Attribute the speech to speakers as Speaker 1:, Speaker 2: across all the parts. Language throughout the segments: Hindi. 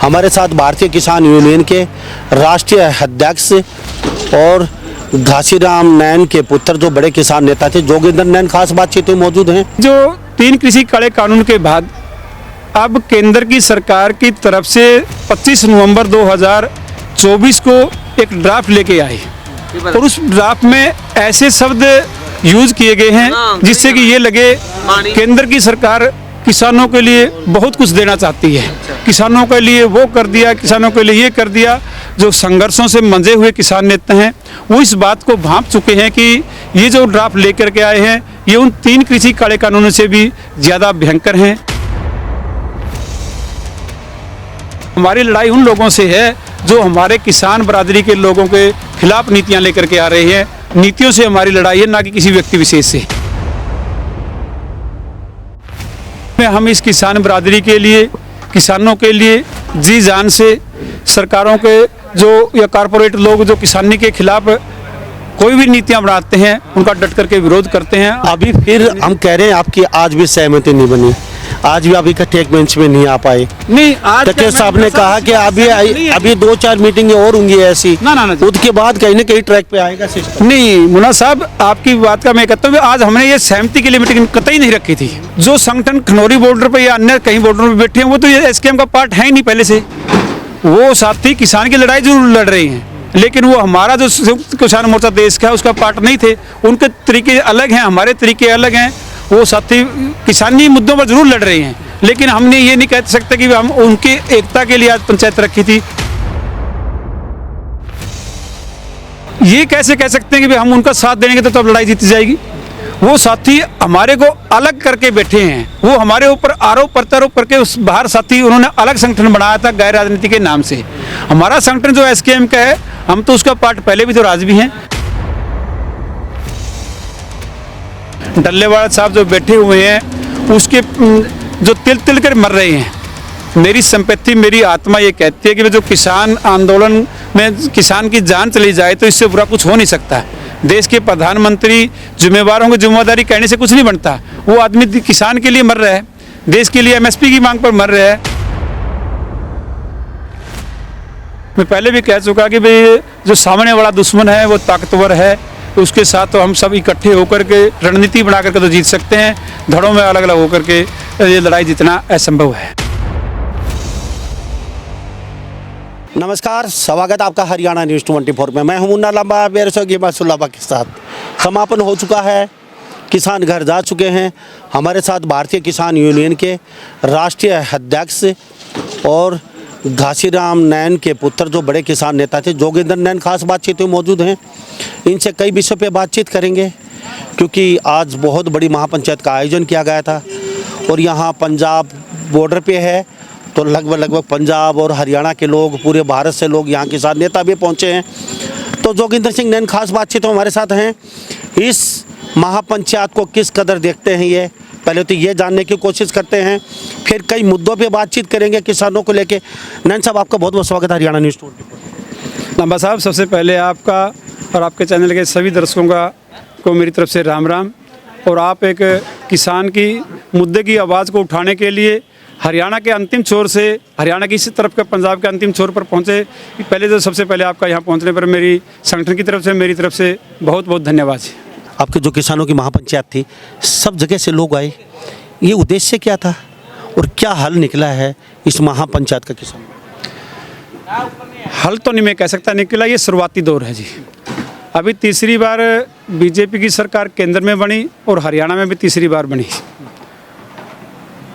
Speaker 1: हमारे साथ भारतीय किसान यूनियन के राष्ट्रीय अध्यक्ष और घासीराम नैन के पुत्र जो बड़े किसान नेता थे जोगेंद्र नैन खास बातचीत में मौजूद हैं।
Speaker 2: जो 3 कृषि काले कानून के बाद अब केंद्र की सरकार की तरफ से 25 नवंबर 2024 को एक ड्राफ्ट लेके आई और उस ड्राफ्ट में ऐसे शब्द यूज किए गए हैं जिससे कि ये लगे केंद्र की सरकार किसानों के लिए बहुत कुछ देना चाहती है, किसानों के लिए वो कर दिया, किसानों के लिए ये कर दिया। जो संघर्षों से मंजे हुए किसान नेता हैं वो इस बात को भांप चुके हैं कि ये जो ड्राफ्ट लेकर के आए हैं ये उन 3 कृषि काले कानूनों से भी ज़्यादा भयंकर हैं। हमारी लड़ाई उन लोगों से है जो हमारे किसान बरादरी के लोगों के खिलाफ नीतियां लेकर के आ रहे हैं। नीतियों से हमारी लड़ाई है, ना कि किसी व्यक्ति विशेष से। हम इस किसान बरादरी के लिए, किसानों के लिए जी जान से सरकारों के जो या कॉरपोरेट लोग जो किसानी के खिलाफ कोई भी नीतियां बनाते हैं उनका डट करके विरोध करते हैं।
Speaker 1: अभी फिर हम कह रहे हैं आपकी आज भी सहमति नहीं बनी, आज भी आप इकट्ठे एक बेंच में नहीं आ पाए।
Speaker 2: नहीं, आज
Speaker 1: तके साहब ने कहा कि अभी 2-4 मीटिंगें और होंगी ऐसी,
Speaker 2: ना
Speaker 1: उसके बाद कहीं ना कहीं ट्रैक पे आएगा सिस्टम।
Speaker 2: नहीं मुन्ना साहब, आपकी बात का मैं कहता हूँ, आज हमने ये सहमति के लिए मीटिंग कतई नहीं रखी थी। जो संगठन खनौरी बॉर्डर पे या अन्य कहीं बॉर्डर पे बैठे हैं वो तो ये एसकेएम का पार्ट है ही नहीं पहले से। वो साथी किसान की लड़ाई जरूर लड़ रहे हैं लेकिन वो हमारा जो संयुक्त किसान मोर्चा देश का उसका पार्ट नहीं थे। उनके तरीके अलग हैं, हमारे तरीके अलग हैं। वो साथी किसानी मुद्दों पर जरूर लड़ रहे हैं लेकिन हमने ये नहीं कह सकते कि हम उनकी एकता के लिए आज पंचायत रखी थी। ये कैसे कह सकते हैं कि हम उनका साथ देंगे तो अब लड़ाई जीती जाएगी। वो साथी हमारे को अलग करके बैठे हैं, वो हमारे ऊपर आरोप प्रत्यारोप करके उस बाहर साथी उन्होंने अलग संगठन बनाया था गैर राजनीति के नाम से। हमारा संगठन जो एसकेएम का है हम तो उसका पार्ट पहले भी तो आज भी हैं। डल्लेवाल साहब जो बैठे हुए हैं उसके जो तिल तिल कर मर रहे हैं। मेरी संपत्ति मेरी आत्मा ये कहती है कि जो किसान आंदोलन में किसान की जान चली जाए तो इससे बुरा कुछ हो नहीं सकता। देश के प्रधानमंत्री जिम्मेवारों की जिम्मेदारी कहने से कुछ नहीं बनता। वो आदमी किसान के लिए मर रहा है, देश के लिए एमएसपी की मांग पर मर रहा है। मैं पहले भी कह चुका कि भाई जो सामने वाला दुश्मन है वो ताकतवर है, तो उसके साथ तो हम सब इकट्ठे होकर के रणनीति बना करके तो जीत सकते हैं। धड़ों में अलग अलग होकर के ये लड़ाई जीतना असंभव है।
Speaker 1: नमस्कार, स्वागत आपका हरियाणा न्यूज़ 24 में। मैं हूं मुन्ना लंबा बेरसोगीमासुल्लाबा के साथ। समापन हो चुका है, किसान घर जा चुके हैं। हमारे साथ भारतीय किसान यूनियन के राष्ट्रीय अध्यक्ष और घासीराम नैन के पुत्र जो बड़े किसान नेता थे जोगेंद्र नैन खास बातचीत में मौजूद हैं। इनसे कई विषयों पे बातचीत करेंगे क्योंकि आज बहुत बड़ी महापंचायत का आयोजन किया गया था और यहाँ पंजाब बॉर्डर पे है तो लगभग पंजाब और हरियाणा के लोग, पूरे भारत से लोग, यहाँ किसान नेता भी पहुँचे हैं। तो जोगेंद्र सिंह नैन खास बातचीत में हमारे साथ हैं। इस महापंचायत को किस कदर देखते हैं ये पहले तो ये जानने की कोशिश करते हैं, फिर कई मुद्दों पे बातचीत करेंगे किसानों को लेके। नैन साहब आपका बहुत बहुत स्वागत है हरियाणा न्यूज़ 24।
Speaker 2: लंबा साहब, सबसे पहले आपका और आपके चैनल के सभी दर्शकों को मेरी तरफ से राम राम। और आप एक किसान की मुद्दे की आवाज़ को उठाने के लिए हरियाणा के अंतिम छोर से, हरियाणा की इस तरफ के पंजाब के अंतिम छोर पर पहुँचे। पहले तो सबसे पहले आपका यहाँ पहुँचने पर मेरी संगठन की तरफ से, मेरी तरफ से बहुत बहुत धन्यवाद।
Speaker 1: आपके जो किसानों की महापंचायत थी, सब जगह से लोग आए, ये उद्देश्य क्या था और क्या हल निकला है इस महापंचायत का किसान?
Speaker 2: हल तो नहीं मैं कह सकता निकला, ये शुरुआती दौर है जी। अभी तीसरी बार बीजेपी की सरकार केंद्र में बनी और हरियाणा में भी तीसरी बार बनी।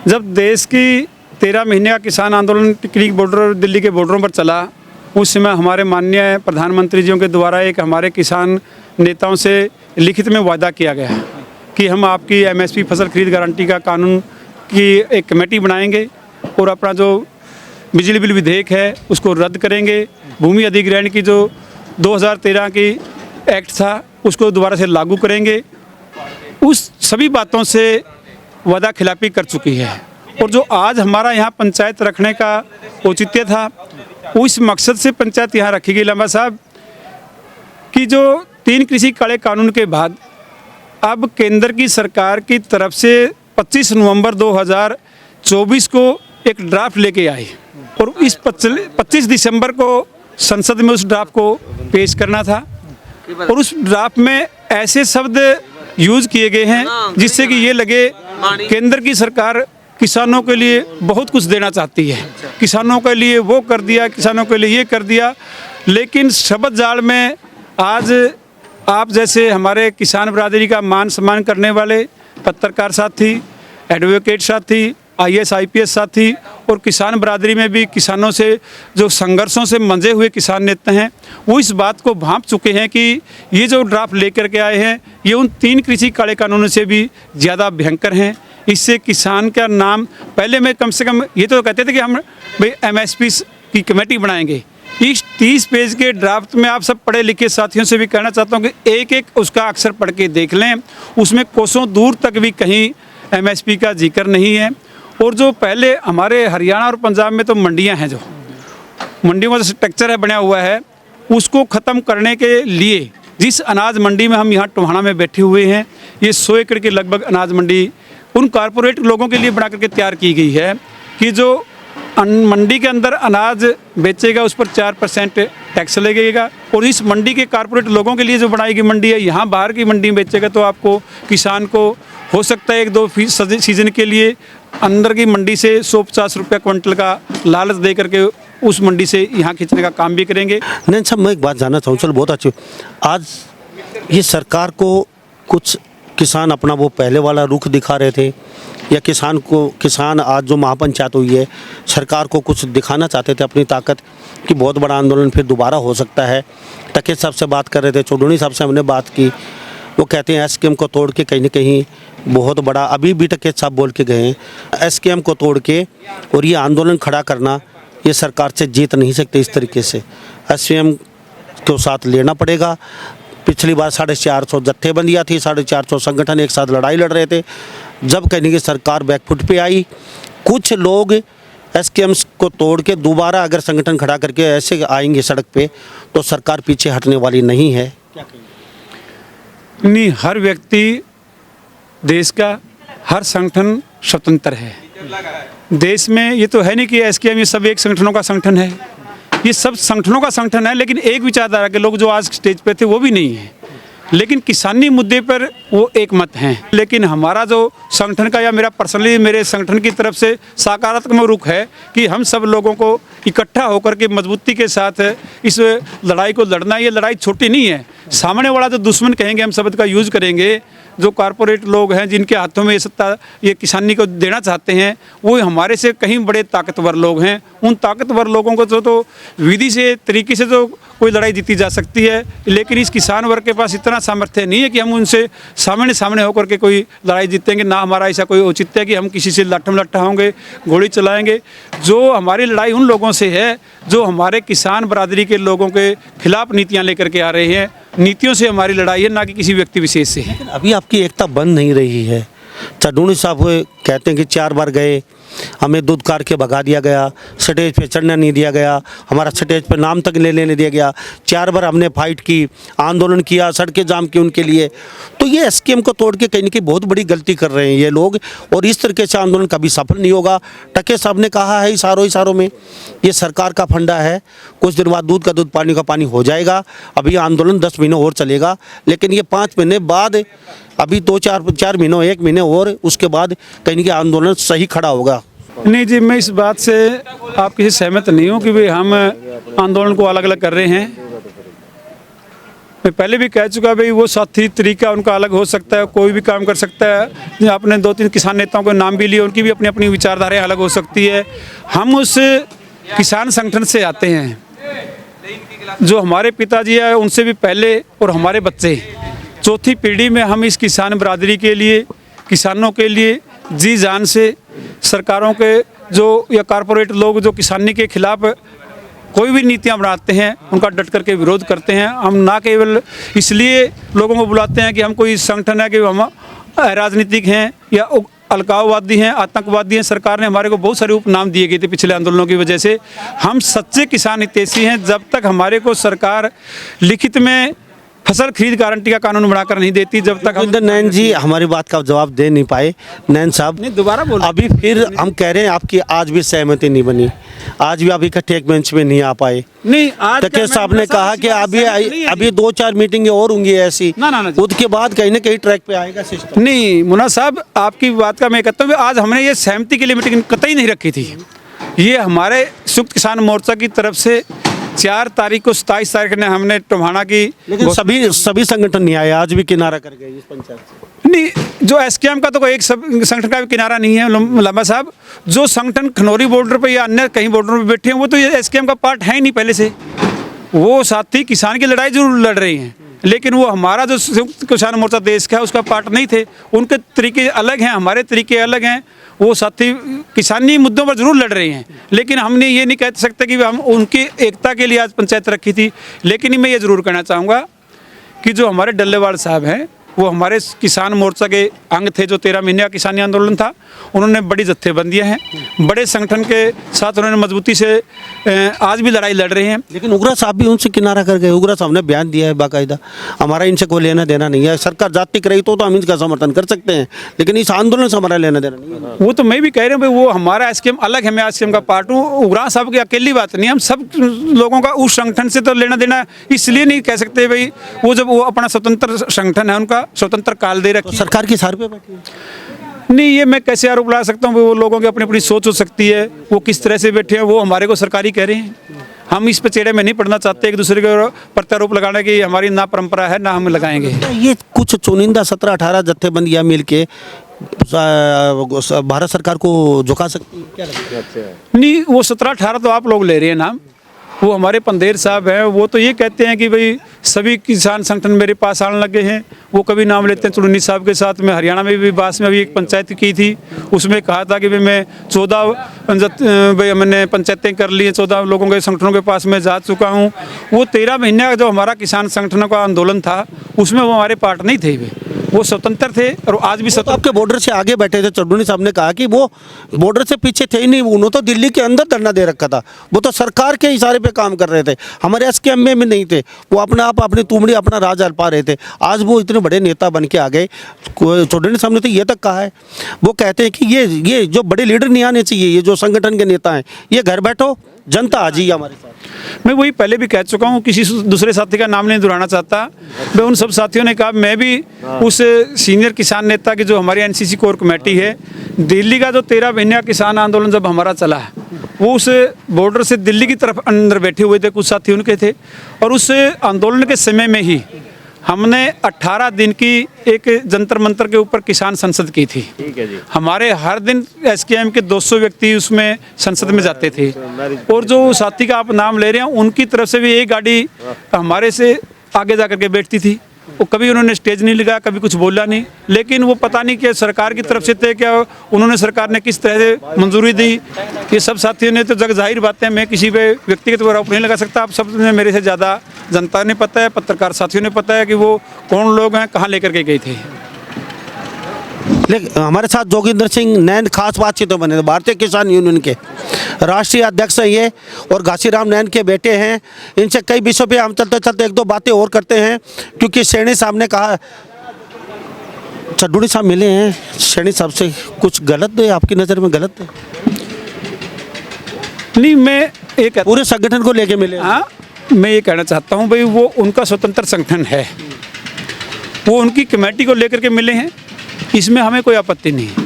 Speaker 2: जब देश की 13 महीने का किसान आंदोलन टिकरी बॉर्डर, दिल्ली के बॉर्डरों पर चला, उस समय हमारे माननीय प्रधानमंत्री जी के द्वारा एक हमारे किसान नेताओं से लिखित में वादा किया गया कि हम आपकी एमएसपी फसल खरीद गारंटी का कानून की एक कमेटी बनाएंगे और अपना जो बिजली बिल विधेयक है उसको रद्द करेंगे। भूमि अधिग्रहण की जो 2013 की एक्ट था उसको दोबारा से लागू करेंगे। उस सभी बातों से वादा खिलाफी कर चुकी है और जो आज हमारा यहाँ पंचायत रखने का औचित्य था, उस मकसद से पंचायत यहाँ रखी गई लंबा साहब कि जो 3 कृषि काले कानून के बाद अब केंद्र की सरकार की तरफ से 25 नवंबर 2024 को एक ड्राफ्ट लेके आए और इस 25 दिसंबर को संसद में उस ड्राफ्ट को पेश करना था और उस ड्राफ्ट में ऐसे शब्द यूज किए गए हैं जिससे कि ये लगे केंद्र की सरकार किसानों के लिए बहुत कुछ देना चाहती है, किसानों के लिए वो कर दिया, किसानों के लिए ये कर दिया। लेकिन शब्द जाल में आज आप जैसे हमारे किसान बरादरी का मान सम्मान करने वाले पत्रकार साथी, एडवोकेट साथी, IAS IPS साथी और किसान बरादरी में भी किसानों से जो संघर्षों से मंजे हुए किसान नेता हैं, वो इस बात को भांप चुके हैं कि ये जो ड्राफ्ट लेकर के आए हैं ये उन 3 कृषि काले कानूनों से भी ज़्यादा भयंकर हैं। इससे किसान का नाम, पहले में कम से कम ये तो कहते थे कि हम भाई MSP की कमेटी बनाएंगे। इस 30 पेज के ड्राफ्ट में आप सब पढ़े लिखे साथियों से भी कहना चाहता हूँ कि एक एक उसका अक्षर पढ़ के देख लें, उसमें कोसों दूर तक भी कहीं MSP का जिक्र नहीं है। और जो पहले हमारे हरियाणा और पंजाब में तो मंडियां हैं, जो मंडियों का जो स्ट्रक्चर है बना हुआ है, उसको ख़त्म करने के लिए जिस अनाज मंडी में हम यहाँ टोहाना में बैठे हुए हैं, ये 100 एकड़ के लगभग अनाज मंडी उन कारपोरेट लोगों के लिए बना करके तैयार की गई है कि जो मंडी के अंदर अनाज बेचेगा उस पर 4% टैक्स लगेगा। और इस मंडी के कारपोरेट लोगों के लिए जो बनाई गई मंडी है, यहाँ बाहर की मंडी में बेचेगा तो आपको किसान को हो सकता है 1-2 सीजन के लिए अंदर की मंडी से 150 रुपये क्विंटल का लालच दे करके उस मंडी से यहाँ खींचने का काम भी करेंगे।
Speaker 1: नहीं साहब, मैं एक बात जानना चाहूँ, चलो बहुत अच्छी, आज ये सरकार को कुछ किसान अपना वो पहले वाला रुख दिखा रहे थे या किसान आज जो महापंचायत हुई है, सरकार को कुछ दिखाना चाहते थे अपनी ताकत कि बहुत बड़ा आंदोलन फिर दोबारा हो सकता है। टकेत साहब से बात कर रहे थे, चौधरी साहब से हमने बात की, वो कहते हैं SKM को तोड़ के कहीं ना कहीं बहुत बड़ा, अभी भी टकेत साहब बोल के गए हैं, SKM को तोड़ के और ये आंदोलन खड़ा करना, ये सरकार से जीत नहीं सकते इस तरीके से। SKM को साथ लेना पड़ेगा। पिछली बार 450 जत्थेबंदियाँ थी, 450 संगठन एक साथ लड़ाई लड़ रहे थे। जब कहने की सरकार बैकफुट पे आई, कुछ लोग SKM को तोड़ के दोबारा अगर संगठन खड़ा करके ऐसे आएंगे सड़क पे तो सरकार पीछे हटने वाली नहीं है।
Speaker 2: नहीं, हर व्यक्ति देश का, हर संगठन स्वतंत्र है। देश में ये तो है नहीं कि SKM ये सब एक संगठनों का संगठन है, ये सब संगठनों का संगठन है, लेकिन एक विचारधारा के लोग जो आज स्टेज पे थे वो भी नहीं है। लेकिन किसानी मुद्दे पर वो एक मत हैं। लेकिन हमारा जो संगठन का या मेरा पर्सनली मेरे संगठन की तरफ से सकारात्मक रुख है कि हम सब लोगों को इकट्ठा होकर के मजबूती के साथ इस लड़ाई को लड़ना। ये लड़ाई छोटी नहीं है। सामने वाला जो दुश्मन कहेंगे हम शब्द का यूज़ करेंगे, जो कारपोरेट लोग हैं जिनके हाथों में ये सत्ता ये किसानी को देना चाहते हैं, वो हमारे से कहीं बड़े ताकतवर लोग हैं। उन ताकतवर लोगों को तो विधि से तरीके से तो कोई लड़ाई जीती जा सकती है, लेकिन इस किसान वर्ग के पास इतना सामर्थ्य नहीं है कि हम उनसे सामने होकर के कोई लड़ाई जीतेंगे। ना हमारा ऐसा कोई औचित्य है कि हम किसी से लट्ठम लट्ठा होंगे, गोली चलाएंगे। जो हमारी लड़ाई उन लोगों से है जो हमारे किसान बरादरी के लोगों के खिलाफ नीतियाँ लेकर के आ रहे हैं। नीतियों से हमारी लड़ाई है, ना कि किसी व्यक्ति विशेष से।
Speaker 1: अभी आपकी एकता बन नहीं रही है। चौधरी साहब कहते हैं कि 4 बार गए, हमें दूध कार के भगा दिया गया, स्टेज पे चढ़ने नहीं दिया गया, हमारा स्टेज पे नाम तक लेने नहीं दिया गया। 4 बार हमने फाइट की, आंदोलन किया, सड़कें जाम की उनके लिए। तो ये SKM को तोड़ के कहीं ना कहीं बहुत बड़ी गलती कर रहे हैं ये लोग, और इस तरीके से आंदोलन कभी सफल नहीं होगा। टके साहब ने कहा है इशारों में ये सरकार का फंडा है, कुछ दिन बाद दूध का दूध पानी का पानी हो जाएगा। अभी आंदोलन 10 महीने और चलेगा, लेकिन ये 5 महीने बाद, अभी 2-4 महीनों 1 महीने और, उसके बाद कहीं ना कहीं आंदोलन सही खड़ा होगा।
Speaker 2: नहीं जी, मैं इस बात से आपके से सहमत नहीं हूँ कि भाई हम आंदोलन को अलग अलग कर रहे हैं। मैं पहले भी कह चुका भाई वो साथी तरीका उनका अलग हो सकता है, कोई भी काम कर सकता है। आपने 2-3 किसान नेताओं के नाम भी लिए, उनकी भी अपनी अपनी विचारधाराएं अलग हो सकती है। हम उस किसान संगठन से आते हैं, जो हमारे पिताजी है उनसे भी पहले, और हमारे बच्चे 4थी पीढ़ी में हम इस किसान बरादरी के लिए, किसानों के लिए जी जान से, सरकारों के जो या कारपोरेट लोग जो किसानी के खिलाफ कोई भी नीतियां बनाते हैं उनका डट करके विरोध करते हैं। हम ना केवल इसलिए लोगों को बुलाते हैं कि हम कोई संगठन है कि हम राजनीतिक हैं या अलगाववादी हैं, आतंकवादी हैं। सरकार ने हमारे को बहुत सारे उपनाम दिए गए थे पिछले आंदोलनों की वजह से। हम सच्चे किसान हितैषी हैं। जब तक हमारे को सरकार लिखित में फसल खरीद गारंटी का कानून बनाकर नहीं देती जब तक हम।
Speaker 1: नैन जी हमारी बात का जवाब दे नहीं पाए। नैन साहब
Speaker 2: नहीं, दोबारा बोलो।
Speaker 1: अभी फिर हम कह रहे हैं आपकी आज भी सहमति नहीं बनी, आज भी अभी इकट्ठे एक बेंच पे नहीं आ पाए।
Speaker 2: नहीं, आज
Speaker 1: तकेश साहब ने कहा कि अभी 2-4 मीटिंगें और होंगी ऐसी,
Speaker 2: ना जी।
Speaker 1: उसके बाद कहीं ना कहीं ट्रैक पे आएगा सिस्टम।
Speaker 2: नहीं मुन्ना साहब, आपकी बात का मैं कहता हूँ, आज हमने ये सहमति के लिए मीटिंग कतई नहीं रखी थी। ये हमारे संयुक्त किसान मोर्चा की तरफ से 4 तारीख को 27 तारीख ने हमने टोहाना की,
Speaker 1: लेकिन सभी संगठन नहीं आए, आज भी किनारा कर गए इस पंचायत से।
Speaker 2: नहीं, जो एसकेएम का तो कोई एक संगठन का भी किनारा नहीं है लंबा साहब। जो संगठन खनौरी बॉर्डर पे या अन्य कहीं बॉर्डर पे बैठे हैं वो तो ये एसकेएम का पार्ट है ही नहीं पहले से। वो साथी किसान की लड़ाई जरूर लड़ रही हैं, लेकिन वो हमारा जो संयुक्त किसान मोर्चा देश का है उसका पार्ट नहीं थे। उनके तरीके अलग हैं, हमारे तरीके अलग हैं। वो साथी किसानी मुद्दों पर जरूर लड़ रहे हैं, लेकिन हमने ये नहीं कह सकते कि हम उनकी एकता के लिए आज पंचायत रखी थी। लेकिन मैं ये ज़रूर कहना चाहूँगा कि जो हमारे डल्लेवाल साहब हैं वो हमारे किसान मोर्चा के अंग थे। जो 13 महीने का किसानी आंदोलन था, उन्होंने बड़ी जत्थेबंदियाँ हैं, बड़े संगठन के साथ उन्होंने मजबूती से आज भी लड़ाई लड़ रहे हैं।
Speaker 1: लेकिन उग्रा साहब भी उनसे किनारा कर गए। उग्रा साहब ने बयान दिया है बाकायदा, हमारा इनसे कोई लेना देना नहीं है। सरकार जातिक रही तो हम इनका समर्थन कर सकते हैं, लेकिन इस आंदोलन से हमारा लेना देना नहीं है।
Speaker 2: वो तो मैं भी कह रहा हूँ भाई, वो हमारा एसकेएम अलग है, मैं एसकेएम का पार्ट हूँ। उग्रा साहब की अकेली बात नहीं, हम सब लोगों का उस संगठन से तो लेना देना इसलिए नहीं कह सकते भाई। वो जब वो अपना स्वतंत्र संगठन है, उनका स्वतंत्र काल दे रखी,
Speaker 1: तो सरकार की सार पे बैठी है।
Speaker 2: नहीं, ये मैं कैसे आरोप लगा सकता हूँ? वो लोगों की अपनी अपनी सोच हो सकती है, वो किस तरह से बैठे हैं, वो हमारे को सरकारी कह रहे हैं। हम इस पे चेड़े में नहीं पड़ना चाहते, एक दूसरे के प्रत्यारोप लगाने की हमारी ना परंपरा है, ना हम लगाएंगे।
Speaker 1: ये कुछ चुनिंदा 17-18 जत्थेबंदियां मिल के भारत सरकार को झुका सकती है, क्या लगता है?
Speaker 2: नहीं, वो 17-18 तो आप लोग ले रहे हैं नाम। वो हमारे पंदेर साहब हैं, वो तो ये कहते हैं कि भाई सभी किसान संगठन मेरे पास आने लगे हैं। वो कभी नाम लेते हैं चुन्नी साहब के साथ। मैं हरियाणा में भी बास में अभी एक पंचायत की थी, उसमें कहा था कि भाई मैं 14 मैंने पंचायतें कर ली हैं, 14 लोगों के संगठनों के पास मैं जा चुका हूँ। वो 13 महीने का जो हमारा किसान संगठनों का आंदोलन था, उसमें वो हमारे पार्ट नहीं थे, वो स्वतंत्र थे। और आज भी
Speaker 1: तो आपके बॉर्डर से आगे बैठे थे। चड्डूनी साहब ने कहा कि वो बॉर्डर से पीछे थे ही नहीं, उन्होंने तो दिल्ली के अंदर धरना दे रखा था। वो तो सरकार के इशारे पे काम कर रहे थे, हमारे एसकेएम में नहीं थे। वो अपना आप अपनी तुमड़ी अपना राज अल्पा रहे थे। आज वो इतने बड़े नेता बन के आ गए। चड्डूनी साहब ने तो ये तक कहा है, वो कहते हैं कि ये जो बड़े लीडर नहीं आने चाहिए, ये जो संगठन के नेता हैं, ये घर बैठो, जनता आ जाइए हमारे साथ।
Speaker 2: मैं वही पहले भी कह चुका हूँ, किसी दूसरे साथी का नाम नहीं दोहराना चाहता। मैं उन सब साथियों ने कहा, मैं भी उस सीनियर किसान नेता की जो हमारी एनसीसी कोर कमेटी है, दिल्ली का जो 13 महीने का किसान आंदोलन जब हमारा चला है, वो उस बॉर्डर से दिल्ली की तरफ अंदर बैठे हुए थे, कुछ साथी उनके थे। और उस आंदोलन के समय में ही हमने 18 दिन की एक जंतर मंतर के ऊपर किसान संसद की थी।
Speaker 3: ठीक है जी।
Speaker 2: हमारे हर दिन एसकेएम के 200 व्यक्ति उसमें संसद में जाते थे। और जो साथी का आप नाम ले रहे हैं, उनकी तरफ से भी एक गाड़ी हमारे से आगे जा करके बैठती थी। वो कभी उन्होंने स्टेज नहीं लगाया, कभी कुछ बोला नहीं। लेकिन वो पता नहीं कि सरकार की तरफ से थे क्या, उन्होंने सरकार ने किस तरह से मंजूरी दी, ये सब साथियों ने तो जग जाहिर बातें, मैं किसी पे व्यक्तिगत आरोप नहीं लगा सकता। आप सब ने मेरे से ज़्यादा जनता ने पता है, पत्रकार साथियों ने पता है कि वो कौन लोग हैं, कहाँ लेकर के गए थे।
Speaker 1: लेकिन हमारे साथ जोगिंदर सिंह नैन खास बातचीत तो बने थे, भारतीय किसान यूनियन के राष्ट्रीय अध्यक्ष हैं ये, और घासीराम नैन के बेटे हैं। इनसे कई विषयों पे हम चलते चलते 1-2 बातें और करते हैं, क्योंकि सैनी साहब ने कहा, चड्डूनी साहब मिले हैं, सैनी साहब से कुछ गलत है आपकी नज़र में? गलत है
Speaker 2: नहीं, मैं एक
Speaker 1: पूरे संगठन को लेके मिले।
Speaker 2: हाँ, मैं ये कहना चाहता हूँ भाई, वो उनका स्वतंत्र संगठन है, वो उनकी कमेटी को लेकर के मिले हैं, इसमें हमें कोई आपत्ति नहीं है।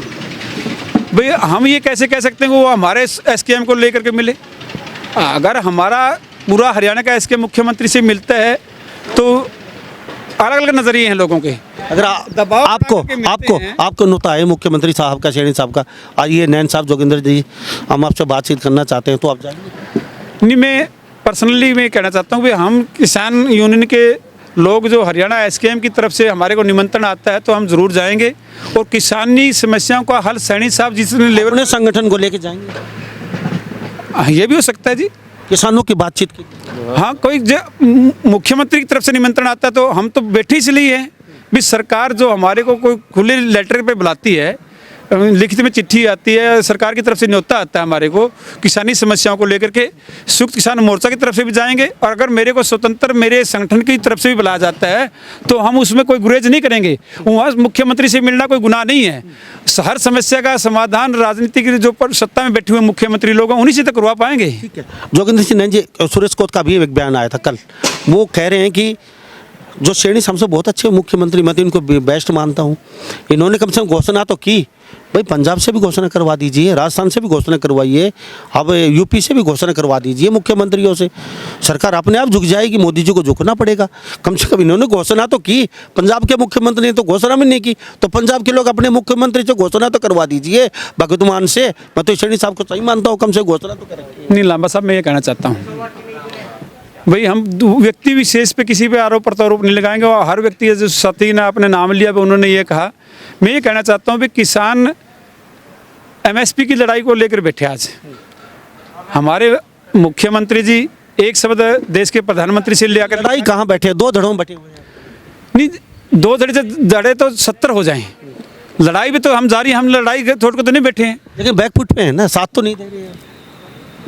Speaker 2: भाई हम ये कैसे कह सकते हैं कि वो हमारे एसकेएम को लेकर के मिले? अगर हमारा पूरा हरियाणा का एसकेएम मुख्यमंत्री से मिलता है तो अलग अलग नज़रिए हैं लोगों के।
Speaker 1: अगर
Speaker 2: दबाव
Speaker 1: आपको नुता है मुख्यमंत्री साहब का, सैनी साहब का, आइए नैन साहब, जोगिंदर जी, हम आपसे बातचीत करना चाहते हैं, तो आप जाएंगे?
Speaker 2: नहीं, मैं पर्सनली मैं कहना चाहता हूँ कि हम किसान यूनियन के लोग जो हरियाणा एसकेएम की तरफ से हमारे को निमंत्रण आता है तो हम जरूर जाएंगे, और किसानी समस्याओं का हल सैनी साहब जिसने लेवल
Speaker 1: अपने संगठन को लेके जाएंगे।
Speaker 2: ये भी हो सकता है जी,
Speaker 1: किसानों की बातचीत की।
Speaker 2: हाँ, कोई मुख्यमंत्री की तरफ से निमंत्रण आता है तो हम तो बैठे इसलिए हैं भी, सरकार जो हमारे को कोई खुले लेटर पे बुलाती है, लिखित में चिट्ठी आती है, सरकार की तरफ से न्योता आता है हमारे को किसानी समस्याओं को लेकर के, संयुक्त किसान मोर्चा की तरफ से भी जाएंगे, और अगर मेरे को स्वतंत्र मेरे संगठन की तरफ से भी बुलाया जाता है तो हम उसमें कोई गुरेज नहीं करेंगे। वहाँ मुख्यमंत्री से मिलना कोई गुनाह नहीं है। हर समस्या का समाधान राजनीति के जो पर सत्ता में बैठे हुए मुख्यमंत्री लोग हैं उन्हीं से तो करवा पाएंगे।
Speaker 1: जोगिंदर सिंह नैन जी, सुरेश कोत का भी एक बयान आया था कल, वो कह रहे हैं कि जो श्रेणी हमसे बहुत अच्छे मुख्यमंत्री, मैं तो इनको बेस्ट मानता हूँ, इन्होंने कम से कम घोषणा तो की, भाई पंजाब से भी घोषणा करवा दीजिए, राजस्थान से भी घोषणा करवाइए, अब यूपी से भी घोषणा करवा दीजिए मुख्यमंत्रियों से, सरकार अपने आप झुक जाएगी, मोदी जी को झुकना पड़ेगा। कम से कम इन्होंने घोषणा तो की, पंजाब के मुख्यमंत्री ने तो घोषणा भी नहीं की, तो पंजाब के लोग अपने मुख्यमंत्री से घोषणा तो करवा दीजिए भगवत मान से। मैं तो श्रेणी साहब को सही मानता हूँ, कम से घोषणा तो करेंगे।
Speaker 2: नहीं लांबा साहब, मैं ये कहना चाहता हूँ भाई, हम व्यक्ति विशेष पे किसी पे आरोप प्रत्यारोप नहीं लगाएंगे, और हर व्यक्ति जो साथी ने अपने नाम लिया उन्होंने ये कहा। मैं ये कहना चाहता हूँ कि किसान एमएसपी की लड़ाई को लेकर बैठे आज हमारे मुख्यमंत्री जी एक शब्द देश के प्रधानमंत्री से ले आकर,
Speaker 1: लड़ाई कहाँ बैठे, दो धड़ों में बैठे हुए हैं।
Speaker 2: नहीं, दो धड़े से धड़े तो 70 हो जाएं, लड़ाई भी तो हम जारी, हम लड़ाई छोड़ कर तो नहीं बैठे हैं,
Speaker 1: लेकिन बैकफुट पे है ना, साथ तो नहीं दे रहे हैं।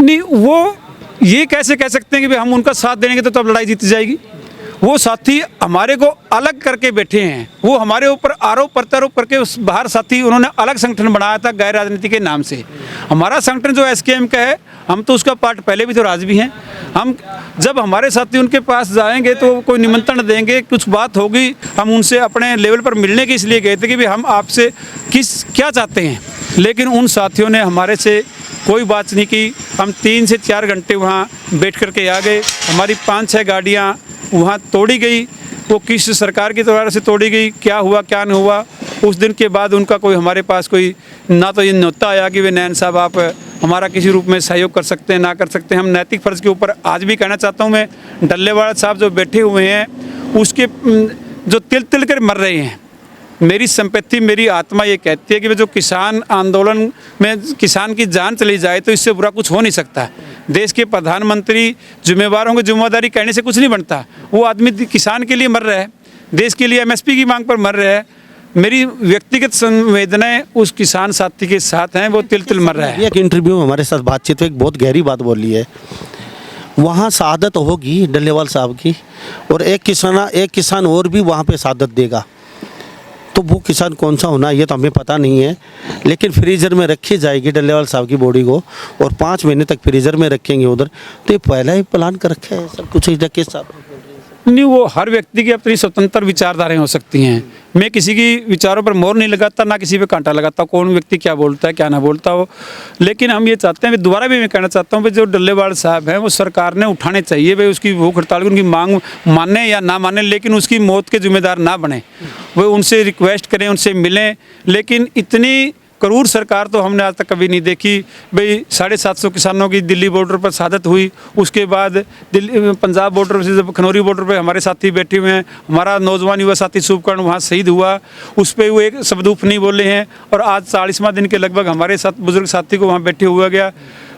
Speaker 2: नहीं वो ये कैसे कह सकते हैं कि भाई हम उनका साथ देंगे तो तब लड़ाई जीती जाएगी। वो साथी हमारे को अलग करके बैठे हैं, वो हमारे ऊपर आरोप प्रत्यारोप करके उस बाहर साथी उन्होंने अलग संगठन बनाया था गैर राजनीति के नाम से। हमारा संगठन जो एसकेएम का है, हम तो उसका पार्ट पहले भी तो राज भी हैं। हम जब हमारे साथी उनके पास जाएंगे तो कोई निमंत्रण देंगे, कुछ बात होगी, हम उनसे अपने लेवल पर मिलने के इसलिए गए थे कि भाई हम आपसे क्या चाहते हैं, लेकिन उन साथियों ने हमारे से कोई बात नहीं की। हम 3 से 4 घंटे वहाँ बैठ कर के आ गए। हमारी 5-6 गाड़ियाँ वहाँ तोड़ी गई, वो किस सरकार की द्वारा से तोड़ी गई, क्या हुआ क्या नहीं हुआ। उस दिन के बाद उनका कोई हमारे पास कोई ना तो ये न्योता आया कि वे नैन साहब आप हमारा किसी रूप में सहयोग कर सकते हैं, ना कर सकते हैं। हम नैतिक फ़र्ज़ के ऊपर आज भी कहना चाहता हूँ मैं, डल्लेवाड़ा साहब जो बैठे हुए हैं उसके जो तिल तिल कर मर रहे हैं, मेरी संपत्ति मेरी आत्मा ये कहती है कि जो किसान आंदोलन में किसान की जान चली जाए तो इससे बुरा कुछ हो नहीं सकता। देश के प्रधानमंत्री जिम्मेवारों की जिम्मेदारी कहने से कुछ नहीं बनता। वो आदमी किसान के लिए मर रहा है, देश के लिए एमएसपी की मांग पर मर रहा है। मेरी व्यक्तिगत संवेदनाएं उस किसान साथी के साथ हैं, वो तिल तिल मर रहा है।
Speaker 1: एक इंटरव्यू में हमारे साथ बातचीत में एक बहुत गहरी बात बोली है, वहाँ शहादत होगी डल्लेवाल साहब की, और एक किसान और भी वहाँ पे शहादत देगा। तो वो किसान कौन सा होना ये तो हमें पता नहीं है, लेकिन फ्रीज़र में रखी जाएगी डल्लेवाल साहब की बॉडी को, और 5 महीने तक फ्रीज़र में रखेंगे उधर। तो ये पहला ही प्लान कर रखा है सब कुछ के साथ।
Speaker 2: नहीं, वो हर व्यक्ति की अपनी स्वतंत्र विचारधाराएं हो सकती हैं। मैं किसी की विचारों पर मोहर नहीं लगाता, ना किसी पे कांटा लगाता, कौन व्यक्ति क्या बोलता है क्या ना बोलता हो। लेकिन हम ये चाहते हैं, दोबारा भी मैं कहना चाहता हूँ, जो डल्लेवाल साहब हैं वो सरकार ने उठाने चाहिए। भाई उसकी भूख हड़ताल उनकी मांग माने या ना माने, लेकिन उसकी मौत के जिम्मेदार ना बने। वो उनसे रिक्वेस्ट करें, उनसे मिलें, लेकिन इतनी करूर सरकार तो हमने आज तक कभी नहीं देखी। भाई 750 किसानों की दिल्ली बॉर्डर पर शहादत हुई, उसके बाद दिल्ली पंजाब बॉर्डर से जब खनौरी बॉर्डर पर हमारे साथी बैठे हुए हैं, हमारा नौजवान युवा साथी शुभकर्ण वहाँ शहीद हुआ, उस पर वो एक शब्दूफ नहीं बोले हैं। और आज 40वां दिन के लगभग हमारे साथ बुजुर्ग साथी को वहाँ बैठे हुआ गया।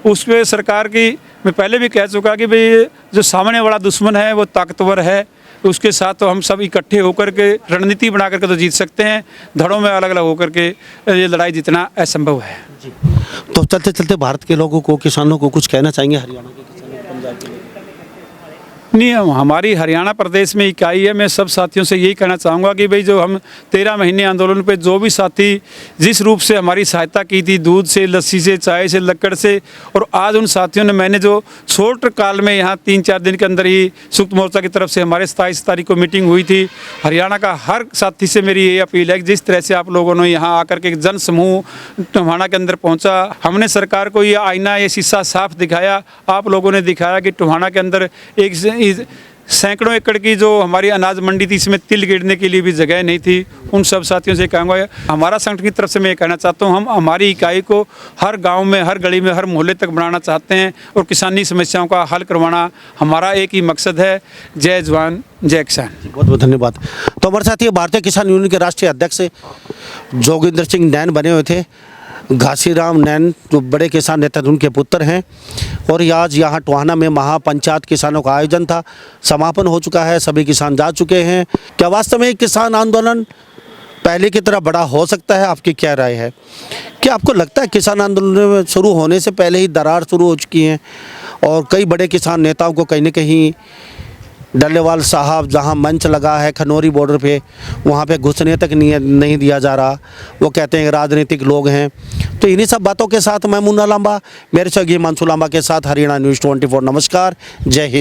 Speaker 2: उस पर सरकार की मैं पहले भी कह चुका कि भाई जो सामने वाला दुश्मन है वो ताकतवर है, उसके साथ तो हम सब इकट्ठे होकर के रणनीति बना करके तो जीत सकते हैं। धड़ों में अलग अलग होकर के ये लड़ाई जीतना असंभव है।
Speaker 1: तो चलते चलते भारत के लोगों को, किसानों को कुछ कहना चाहेंगे, हरियाणा के किसानों को, पंजाब के लोगों को?
Speaker 2: नहीं, हमारी हरियाणा प्रदेश में इकाई है। मैं सब साथियों से यही कहना चाहूँगा कि भाई जो हम 13 महीने आंदोलन पे जो भी साथी जिस रूप से हमारी सहायता की थी, दूध से, लस्सी से, चाय से, लक्कड़ से, और आज उन साथियों ने मैंने जो छोटे काल में यहाँ 3-4 दिन के अंदर ही संयुक्त मोर्चा की तरफ से हमारे 27 तारीख को मीटिंग हुई थी। हरियाणा का हर साथी से मेरी ये अपील है कि जिस तरह से आप लोगों ने यहाँ आकर के एक जन समूह टोहाना के अंदर पहुँचा, हमने सरकार को ये आईना, ये शीशा साफ दिखाया। आप लोगों ने दिखाया कि टोहाना के अंदर एक सैकड़ों एकड़ की जो हमारी अनाज मंडी थी, इसमें तिल गिरने के लिए भी जगह नहीं थी। उन सब साथियों से कहूँगा, हमारा संगठन की तरफ से मैं ये कहना चाहता हूँ, हम हमारी इकाई को हर गांव में, हर गली में, हर मोहल्ले तक बढ़ाना चाहते हैं, और किसानी समस्याओं का हल करवाना हमारा एक ही मकसद है। जय जवान जय किसान।
Speaker 1: बहुत बहुत धन्यवाद। तो हमारे साथ ये भारतीय किसान यूनियन के राष्ट्रीय अध्यक्ष जोगिंदर सिंह नैन बने हुए थे। घासीराम नैन जो बड़े किसान नेता थे, उनके पुत्र हैं। और आज यहाँ टोहाना में महापंचायत किसानों का आयोजन था, समापन हो चुका है, सभी किसान जा चुके हैं। क्या वास्तव में किसान आंदोलन पहले की तरह बड़ा हो सकता है? आपकी क्या राय है? क्या आपको लगता है किसान आंदोलन शुरू होने से पहले ही दरार शुरू हो चुकी है और कई बड़े किसान नेताओं को कहीं न कहीं डल्लेवाल साहब जहां मंच लगा है खनौरी बॉर्डर पे, वहां पे घुसने तक नहीं दिया जा रहा? वो कहते हैं राजनीतिक लोग हैं। तो इन्हीं सब बातों के साथ मैं मुन्ना लांबा, मेरे सहयोगी हिमांशु लांबा के साथ हरियाणा न्यूज़ 24। नमस्कार, जय हिंद।